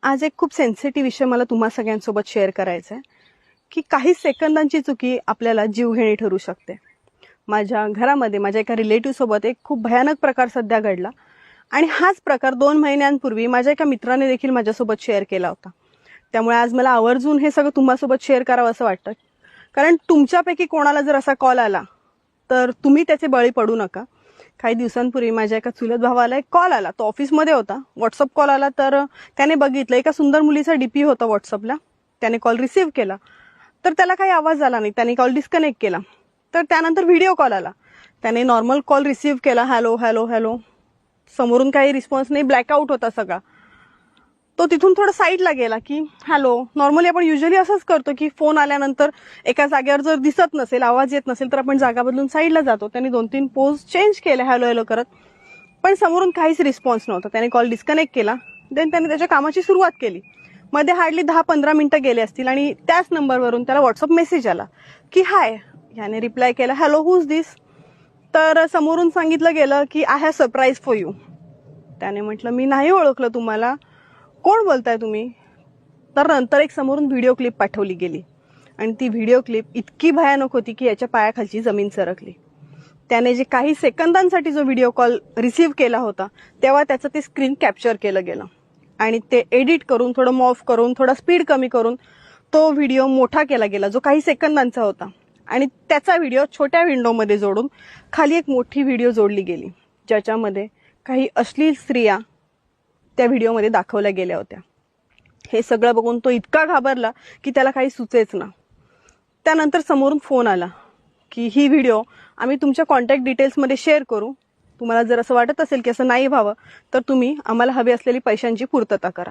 आज एक खूप सेन्सिटिव्ह विषय मला तुम्हा सगळ्यांसोबत शेअर करायचा आहे की काही सेकंदांची चुकी आपल्याला जीवघेणी ठरू शकते. माझ्या घरामध्ये माझ्या एका रिलेटिव्ह सोबत एक खूप भयानक प्रकार सध्या घडला आणि हाच प्रकार 2 महिन्यांपूर्वी माझ्या एका मित्राने देखील माझ्यासोबत शेअर केला होता. त्यामुळे आज मला आवर्जून हे सगळं तुम्हासोबत शेअर करावं असं वाटतं, कारण तुमच्यापैकी कोणाला जर असा कॉल आला तर तुम्ही त्याचे बळी पडू नका. काही दिवसांपूर्वी माझ्या एका चुलत भावाला एक कॉल आला. तो ऑफिसमध्ये होता. व्हॉट्सअप कॉल आला तर त्याने बघितलं एका सुंदर मुलीचा डीपी होता व्हॉट्सअपला. त्याने कॉल रिसीव्ह केला तर त्याला काही आवाज आला नाही. त्याने कॉल डिस्कनेक्ट केला. तर त्यानंतर व्हिडिओ कॉल आला. त्याने नॉर्मल कॉल रिसीव्ह केला, हॅलो हॅलो हॅलो. समोरून काही रिस्पॉन्स नाही, ब्लॅकआउट होता सगळा. तो तिथून थोडं साईडला गेला की हॅलो. नॉर्मली आपण युजली असंच करतो की फोन आल्यानंतर एका जागेवर जर दिसत नसेल, आवाज येत नसेल तर आपण जागा बदलून साईडला जातो. त्यांनी 2-3 पोज चेंज केले हॅलो हॅलो करत, पण समोरून काहीच रिस्पॉन्स नव्हता. त्याने कॉल डिस्कनेक्ट केला. देन त्याने त्याच्या कामाची सुरुवात केली. मध्ये हार्डली 10-15 मिनिटं गेले असतील आणि त्याच नंबरवरून त्याला व्हॉट्सअप मेसेज आला की हाय. याने रिप्लाय केला हॅलो हुज दिस. तर समोरून सांगितलं गेलं की I have surprise for you. त्याने म्हटलं मी नाही ओळखलं तुम्हाला, कोण बोलताय तुम्ही. तर नंतर एक समोरून व्हिडिओ क्लिप पाठवली गेली आणि ती व्हिडिओ क्लिप इतकी भयानक होती की याच्या पायाखालची जमीन सरकली. त्याने जे काही सेकंदांसाठी जो व्हिडिओ कॉल रिसीव्ह केला होता तेव्हा त्याचं ते स्क्रीन कॅप्चर केलं गेलं आणि ते एडिट करून, थोडं मॉफ करून, थोडा स्पीड कमी करून तो व्हिडिओ मोठा केला गेला जो काही सेकंदांचा होता. आणि त्याचा व्हिडिओ छोट्या विंडोमध्ये जोडून खाली एक मोठी व्हिडिओ जोडली गेली ज्याच्यामध्ये काही अश्लील स्त्रिया त्या व्हिडिओमध्ये दाखवल्या गेल्या होत्या. हे सगळं बघून तो इतका घाबरला की त्याला काही सुचेच ना. त्यानंतर समोरून फोन आला की ही व्हिडिओ आम्ही तुमच्या कॉन्टॅक्ट डिटेल्समध्ये शेअर करू. तुम्हाला जर असं वाटत असेल की असं नाही व्हावं तर तुम्ही आम्हाला हवी असलेली पैशांची पूर्तता करा.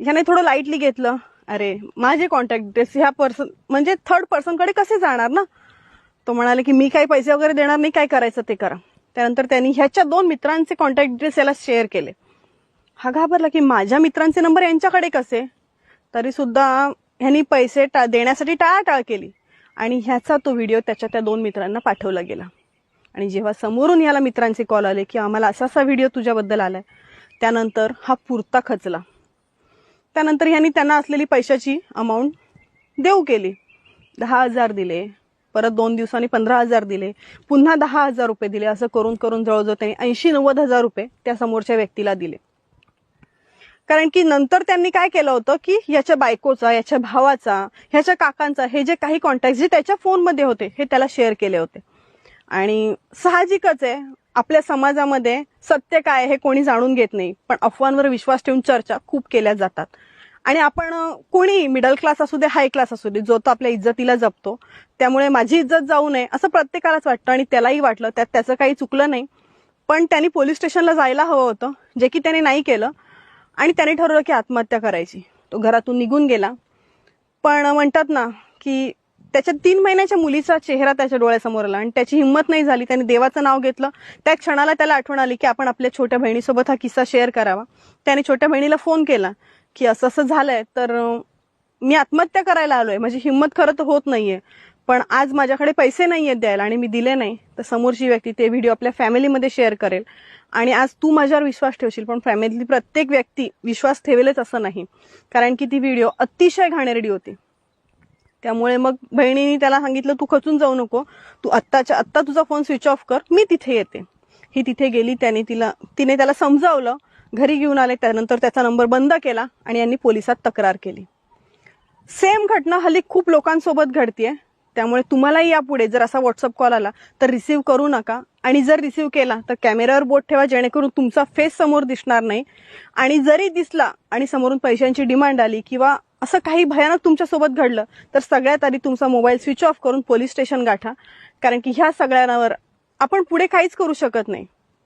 ह्याने थोडं लाईटली घेतलं. अरे माझे कॉन्टॅक्ट डिटेल्स ह्या पर्सन म्हणजे थर्ड पर्सनकडे कसे जाणार ना. तो म्हणाले की मी काही पैसे वगैरे देणार नाही, काय करायचं ते करा. त्यानंतर त्यांनी ह्याच्या 2 मित्रांचे कॉन्टॅक्ट डिटेल्स याला शेअर केले. हा घाबरला की माझ्या मित्रांचे नंबर यांच्याकडे कसे. तरी सुद्धा ह्यांनी पैसे देण्यासाठी टाळाटाळ केली आणि ह्याचा तो व्हिडिओ त्याच्या त्या 2 मित्रांना पाठवला गेला. आणि जेव्हा समोरून ह्याला मित्रांचे कॉल आले की आम्हाला असा व्हिडिओ तुझ्याबद्दल आलाय, त्यानंतर हा पुरता खचला. त्यानंतर ह्यांनी त्यांना असलेली पैशाची अमाऊंट देऊ केली. 10,000 दिले, परत 2 दिवसांनी 15,000 दिले, पुन्हा 10,000 रुपये दिले. असं करून करून जवळजवळ त्यांनी 80-90 हजार रुपये त्या समोरच्या व्यक्तीला दिले. कारण की नंतर त्यांनी काय केलं होतं की याच्या बायकोचा, याच्या भावाचा, ह्याच्या काकांचा हे जे काही कॉन्टॅक्ट जे त्याच्या फोनमध्ये होते हे त्याला शेअर केले होते. आणि साहजिकच आहे आपल्या समाजामध्ये सत्य काय हे कोणी जाणून घेत नाही, पण अफवांवर विश्वास ठेवून चर्चा खूप केल्या जातात. आणि आपण कोणी मिडल क्लास असू दे, हाय क्लास असू दे, जो तो आपल्या इज्जतीला जपतो. त्यामुळे माझी इज्जत जाऊ नये असं प्रत्येकालाच वाटतं आणि त्यालाही वाटलं. त्यात त्याचं काही चुकलं नाही, पण त्यांनी पोलीस स्टेशनला जायला हवं होतं, जे की त्याने नाही केलं. आणि त्याने ठरवलं की आत्महत्या करायची. तो घरातून निघून गेला. पण म्हणतात ना की त्याच्या 3 महिन्याच्या मुलीचा चेहरा त्याच्या डोळ्यासमोर आला आणि त्याची हिंमत नाही झाली. त्याने देवाचं नाव घेतलं. त्या क्षणाला त्याला आठवण आली की आपण आपल्या छोट्या बहिणीसोबत हा किस्सा शेअर करावा. त्याने छोट्या बहिणीला फोन केला की असं असं झालंय, तर मी आत्महत्या करायला आलोय. माझी हिंमत खरं तर होत नाहीये, पण आज माझ्याकडे पैसे नाहीयेत द्यायला आणि मी दिले नाही तर समोरची व्यक्ती ते व्हिडिओ आपल्या फॅमिलीमध्ये शेअर करेल. आणि आज तू माझ्यावर विश्वास ठेवशील, पण फॅमिलीतली प्रत्येक व्यक्ती विश्वास ठेवेलच असं नाही, कारण की ती व्हिडिओ अतिशय घाणेरडी होती. त्यामुळे मग बहिणीने त्याला सांगितलं तू खचून जाऊ नको, तू आत्ताच्या आत्ता तुझा फोन स्विच ऑफ कर, मी तिथे येते. ही तिथे गेली. तिने त्याला समजावलं, घरी घेऊन आले. त्यानंतर त्याचा नंबर बंद केला आणि यांनी पोलिसात तक्रार केली. सेम घटना हल्ली खूप लोकांसोबत घडतीये. त्यामुळे तुम्हालाही यापुढे जर असा व्हॉट्सअप कॉल आला तर रिसीव्ह करू नका. आणि जर रिसीव्ह केला तर कॅमेऱ्यावर बोट ठेवा, जेणेकरून तुमचा फेस समोर दिसणार नाही. आणि जरी दिसला आणि समोरून पैशांची डिमांड आली किंवा असं काही भयानक तुमच्यासोबत घडलं तर सगळ्यात आधी तुमचा मोबाईल स्विच ऑफ करून पोलीस स्टेशन गाठा. कारण की ह्या सगळ्यांवर आपण पुढे काहीच करू शकत नाही.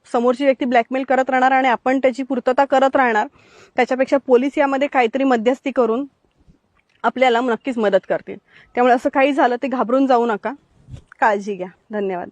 समोरची व्यक्ती ब्लॅकमेल करत राहणार आणि आपण त्याची पूर्तता करत राहणार. त्याच्यापेक्षा पोलीस यामध्ये काहीतरी मध्यस्थी करून आपल्याला नक्कीच मदत करतील. त्यामुळे असं काही झालं ते घाबरून जाऊ नका. काळजी घ्या. धन्यवाद.